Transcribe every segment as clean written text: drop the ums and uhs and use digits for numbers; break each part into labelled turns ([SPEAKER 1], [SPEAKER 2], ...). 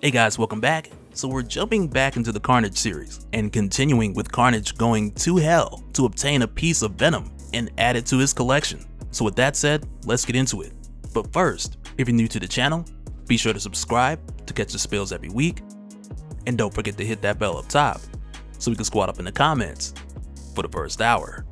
[SPEAKER 1] Hey guys, welcome back. So we're jumping back into the Carnage series and continuing with Carnage going to hell to obtain a piece of Venom and add it to his collection. So with that said, let's get into it. But first, if you're new to the channel, be sure to subscribe to catch the spills every week. And don't forget to hit that bell up top so we can squat up in the comments for the first hour.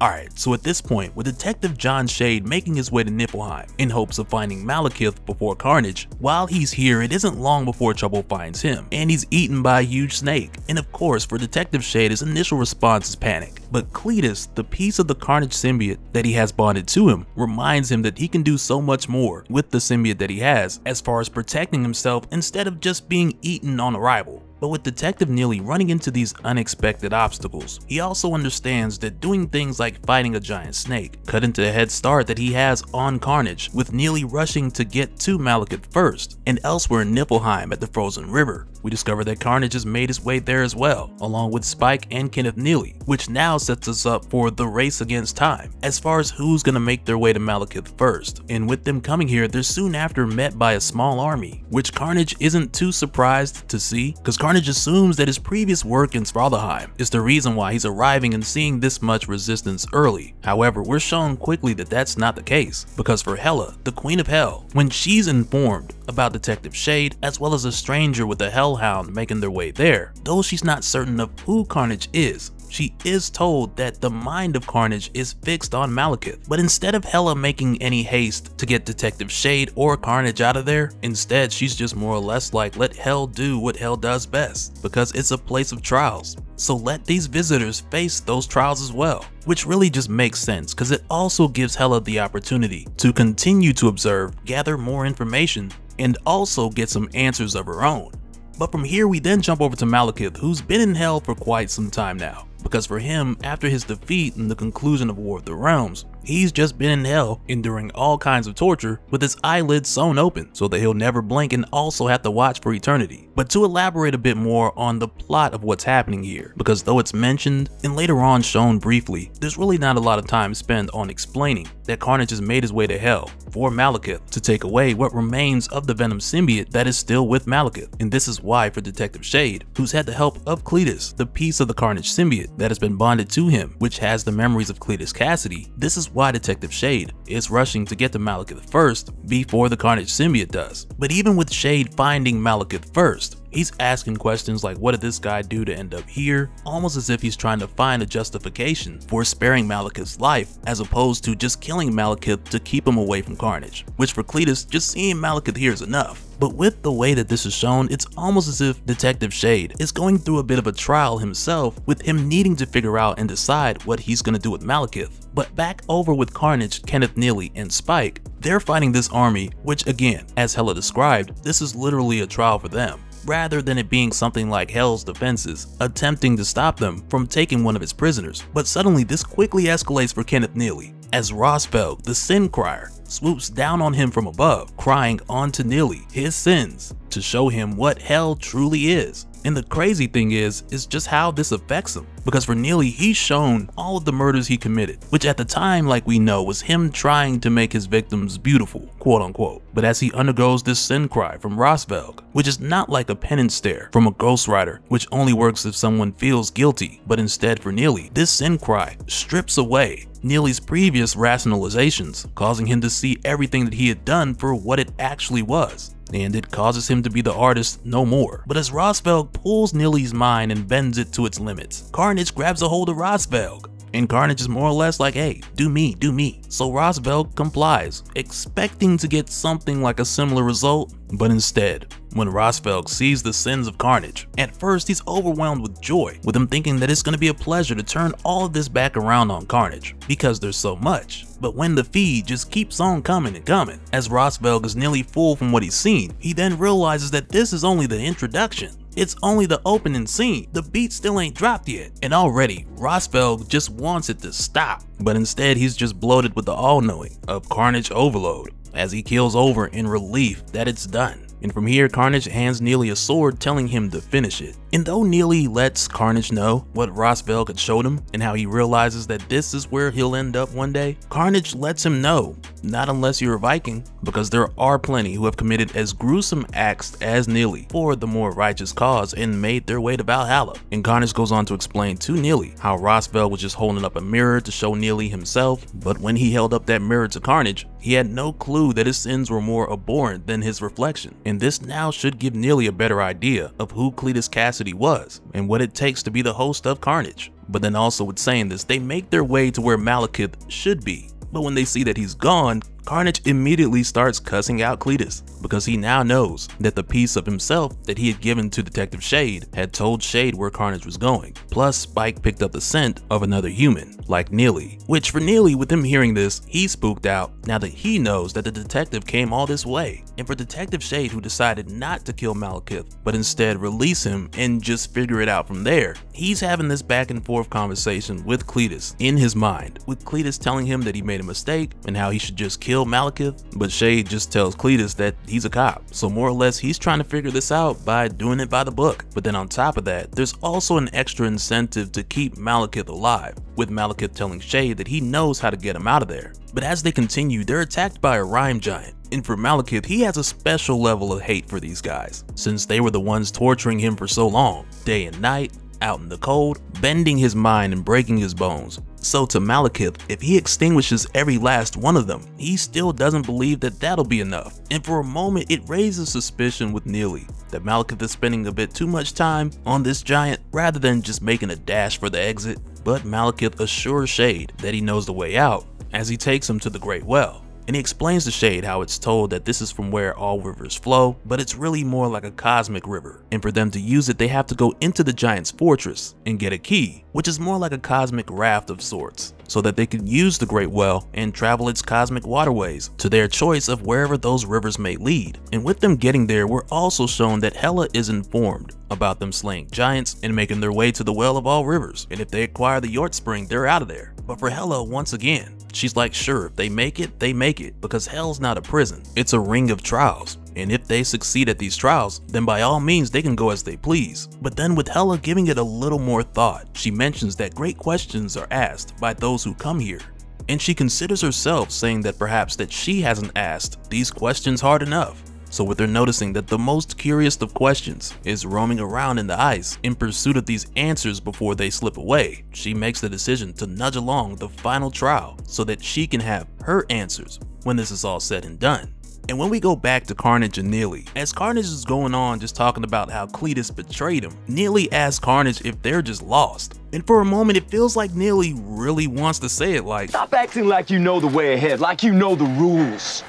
[SPEAKER 1] Alright, so at this point, with Detective John Shade making his way to Niflheim in hopes of finding Malekith before Carnage, while he's here, it isn't long before trouble finds him, and he's eaten by a huge snake. And of course, for Detective Shade, his initial response is panic. But Cletus, the piece of the Carnage symbiote that he has bonded to him, reminds him that he can do so much more with the symbiote that he has as far as protecting himself instead of just being eaten on arrival. But with Detective Neely running into these unexpected obstacles, he also understands that doing things like fighting a giant snake cut into the head start that he has on Carnage, with Neely rushing to get to Malekith first. And elsewhere in Niflheim at the Frozen River, we discover that Carnage has made his way there as well, along with Spike and Kenneth Neely, which now sets us up for the race against time, as far as who's gonna make their way to Malekith first. And with them coming here, they're soon after met by a small army, which Carnage isn't too surprised to see, because Carnage assumes that his previous work in Svartalfheim is the reason why he's arriving and seeing this much resistance early. However, we're shown quickly that that's not the case, because for Hela, the Queen of Hell, when she's informed about Detective Shade, as well as a stranger with a Hellhound making their way there, though she's not certain of who Carnage is, she is told that the mind of Carnage is fixed on Malekith. But instead of Hela making any haste to get Detective Shade or Carnage out of there, instead she's just more or less like, let Hell do what Hell does best, because it's a place of trials. So let these visitors face those trials as well, which really just makes sense because it also gives Hela the opportunity to continue to observe, gather more information, and also get some answers of her own. But from here we then jump over to Malekith, who's been in hell for quite some time now, because for him, after his defeat in the conclusion of War of the Realms, he's just been in hell, enduring all kinds of torture with his eyelids sewn open so that he'll never blink and also have to watch for eternity. But to elaborate a bit more on the plot of what's happening here, because though it's mentioned and later on shown briefly, there's really not a lot of time spent on explaining that Carnage has made his way to hell for Malekith to take away what remains of the Venom symbiote that is still with Malekith. And this is why for Detective Shade, who's had the help of Cletus, the piece of the Carnage symbiote that has been bonded to him, which has the memories of Cletus Cassidy, this is why Detective Shade is rushing to get to Malekith first before the Carnage symbiote does. But even with Shade finding Malekith first, he's asking questions like, what did this guy do to end up here? Almost as if he's trying to find a justification for sparing Malekith's life, as opposed to just killing Malekith to keep him away from Carnage, which for Cletus, just seeing Malekith here is enough. But with the way that this is shown, it's almost as if Detective Shade is going through a bit of a trial himself, with him needing to figure out and decide what he's gonna do with Malekith. But back over with Carnage, Kenneth Neely, and Spike, they're fighting this army, which again, as Hela described, this is literally a trial for them, rather than it being something like Hell's defenses attempting to stop them from taking one of his prisoners. But suddenly this quickly escalates for Kenneth Neely, as Rosfeld, the Sin Crier, swoops down on him from above, crying onto Neely his sins to show him what hell truly is. And the crazy thing is just how this affects him, because for Neely, he's shown all of the murders he committed, which at the time, like we know, was him trying to make his victims beautiful, quote unquote. But as he undergoes this sin cry from Rosvelg, which is not like a penance stare from a ghostwriter, which only works if someone feels guilty, but instead for Neely, this sin cry strips away Neely's previous rationalizations, causing him to see everything that he had done for what it actually was. And it causes him to be the artist no more. But as Rosvelg pulls Neely's mind and bends it to its limits, Carnage grabs a hold of Rosvelg. And Carnage is more or less like, hey, do me, do me. So Rosvelg complies, expecting to get something like a similar result, but instead, when Rosvelg sees the sins of Carnage, at first he's overwhelmed with joy, with him thinking that it's going to be a pleasure to turn all of this back around on Carnage, because there's so much. But when the feed just keeps on coming and coming, as Rosvelg is nearly full from what he's seen, he then realizes that this is only the introduction. It's only the opening scene. The beat still ain't dropped yet. And already, Rosvelg just wants it to stop. But instead, he's just bloated with the all-knowing of Carnage overload, as he keels over in relief that it's done. And from here, Carnage hands Neely a sword, telling him to finish it. And though Neely lets Carnage know what Ross Velk had showed him and how he realizes that this is where he'll end up one day, Carnage lets him know, not unless you're a Viking, because there are plenty who have committed as gruesome acts as Neely for the more righteous cause and made their way to Valhalla. And Carnage goes on to explain to Neely how Ross Velk was just holding up a mirror to show Neely himself, but when he held up that mirror to Carnage, he had no clue that his sins were more abhorrent than his reflection. And this now should give Neely a better idea of who Cletus Cassidy was and what it takes to be the host of Carnage. But then also with saying this, they make their way to where Malekith should be. But when they see that he's gone, Carnage immediately starts cussing out Cletus because he now knows that the piece of himself that he had given to Detective Shade had told Shade where Carnage was going. Plus, Spike picked up the scent of another human, like Neely. Which for Neely, with him hearing this, he's spooked out now that he knows that the detective came all this way. And for Detective Shade, who decided not to kill Malekith, but instead release him and just figure it out from there, he's having this back and forth conversation with Cletus in his mind, with Cletus telling him that he made a mistake and how he should just kill Malekith, but Shade just tells Cletus that he's a cop. So more or less he's trying to figure this out by doing it by the book. But then on top of that, there's also an extra incentive to keep Malekith alive, with Malekith telling Shade that he knows how to get him out of there. But as they continue, they're attacked by a rhyme giant. And for Malekith, he has a special level of hate for these guys, since they were the ones torturing him for so long, day and night, out in the cold, bending his mind and breaking his bones. So to Malekith, if he extinguishes every last one of them, he still doesn't believe that that'll be enough. And for a moment, it raises suspicion with Neely that Malekith is spending a bit too much time on this giant rather than just making a dash for the exit. But Malekith assures Shade that he knows the way out as he takes him to the Great Well. And he explains to Shade how it's told that this is from where all rivers flow, but it's really more like a cosmic river. And for them to use it, they have to go into the giant's fortress and get a key, which is more like a cosmic raft of sorts, so that they can use the Great Well and travel its cosmic waterways to their choice of wherever those rivers may lead. And with them getting there, we're also shown that Hela is informed about them slaying giants and making their way to the Well of All Rivers. And if they acquire the Yort Spring, they're out of there. But for Hela, once again, she's like, sure, if they make it, they make it, because hell's not a prison. It's a ring of trials. And if they succeed at these trials, then by all means they can go as they please. But then with Hela giving it a little more thought, she mentions that great questions are asked by those who come here. And she considers herself saying that perhaps that she hasn't asked these questions hard enough. So with her noticing that the most curious of questions is roaming around in the ice in pursuit of these answers before they slip away, she makes the decision to nudge along the final trial so that she can have her answers when this is all said and done. And when we go back to Carnage and Neely, as Carnage is going on just talking about how Cletus betrayed him, Neely asks Carnage if they're just lost. And for a moment it feels like Neely really wants to say it like,
[SPEAKER 2] "Stop acting like you know the way ahead, like you know the rules.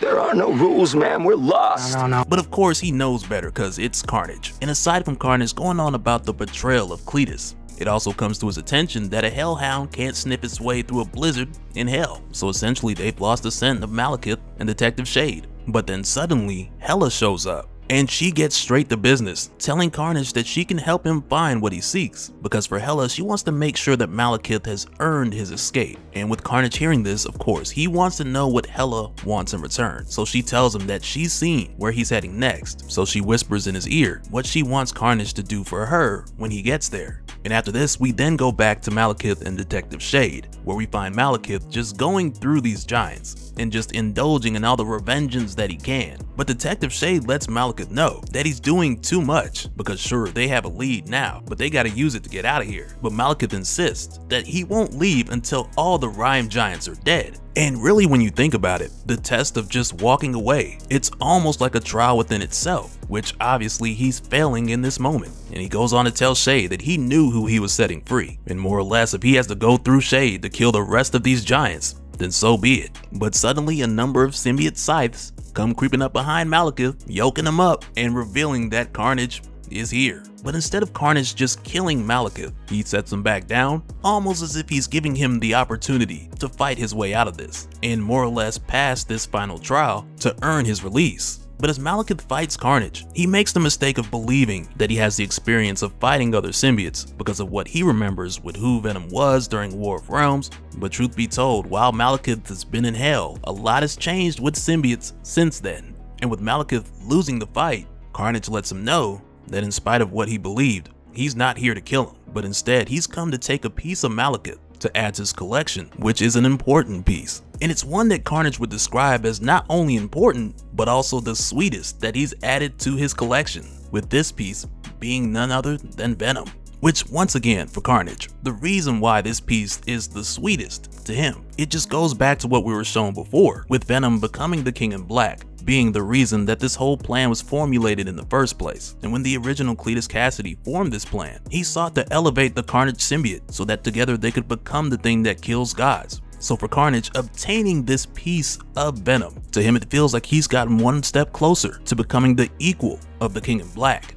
[SPEAKER 2] There are no rules, man. We're lost."
[SPEAKER 1] No. But of course he knows better because it's Carnage. And aside from Carnage going on about the betrayal of Cletus, it also comes to his attention that a hellhound can't snip its way through a blizzard in hell. So essentially they've lost the scent of Malekith and Detective Shade. But then suddenly Hela shows up. And she gets straight to business, telling Carnage that she can help him find what he seeks. Because for Hela, she wants to make sure that Malekith has earned his escape. And with Carnage hearing this, of course, he wants to know what Hela wants in return. So she tells him that she's seen where he's heading next. So she whispers in his ear what she wants Carnage to do for her when he gets there. And after this, we then go back to Malekith and Detective Shade, where we find Malekith just going through these giants and just indulging in all the revengeance that he can. But Detective Shade lets Malekith know that he's doing too much, because sure, they have a lead now, but they gotta use it to get out of here. But Malekith insists that he won't leave until all the rhyme giants are dead. And really, when you think about it, the test of just walking away, it's almost like a trial within itself, which obviously he's failing in this moment. And he goes on to tell Shade that he knew who he was setting free, and more or less if he has to go through Shade to kill the rest of these giants, then so be it. But suddenly a number of symbiote scythes come creeping up behind Malekith, yoking him up and revealing that Carnage is here. But instead of Carnage just killing Malekith, he sets him back down, almost as if he's giving him the opportunity to fight his way out of this, and more or less pass this final trial to earn his release. But as Malekith fights Carnage, he makes the mistake of believing that he has the experience of fighting other symbiotes because of what he remembers with who Venom was during War of Realms. But truth be told, while Malekith has been in hell, a lot has changed with symbiotes since then. And with Malekith losing the fight, Carnage lets him know that in spite of what he believed, he's not here to kill him, but instead he's come to take a piece of Malekith to add to his collection, which is an important piece. And it's one that Carnage would describe as not only important, but also the sweetest that he's added to his collection, with this piece being none other than Venom. Which, once again, for Carnage, the reason why this piece is the sweetest to him, it just goes back to what we were shown before, with Venom becoming the King in Black, being the reason that this whole plan was formulated in the first place. And when the original Cletus Cassidy formed this plan, he sought to elevate the Carnage Symbiote so that together they could become the thing that kills gods. So for Carnage, obtaining this piece of Venom, to him it feels like he's gotten one step closer to becoming the equal of the King in Black.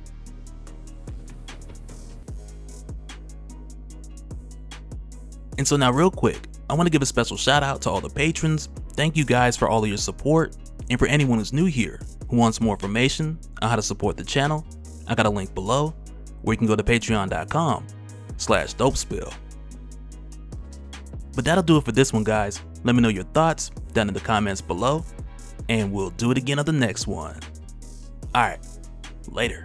[SPEAKER 1] And so now real quick, I want to give a special shout out to all the patrons. Thank you guys for all of your support. And for anyone who's new here who wants more information on how to support the channel, I got a link below where you can go to patreon.com/Dopespill. But that'll do it for this one, guys. Let me know your thoughts down in the comments below, and we'll do it again on the next one. Alright, later.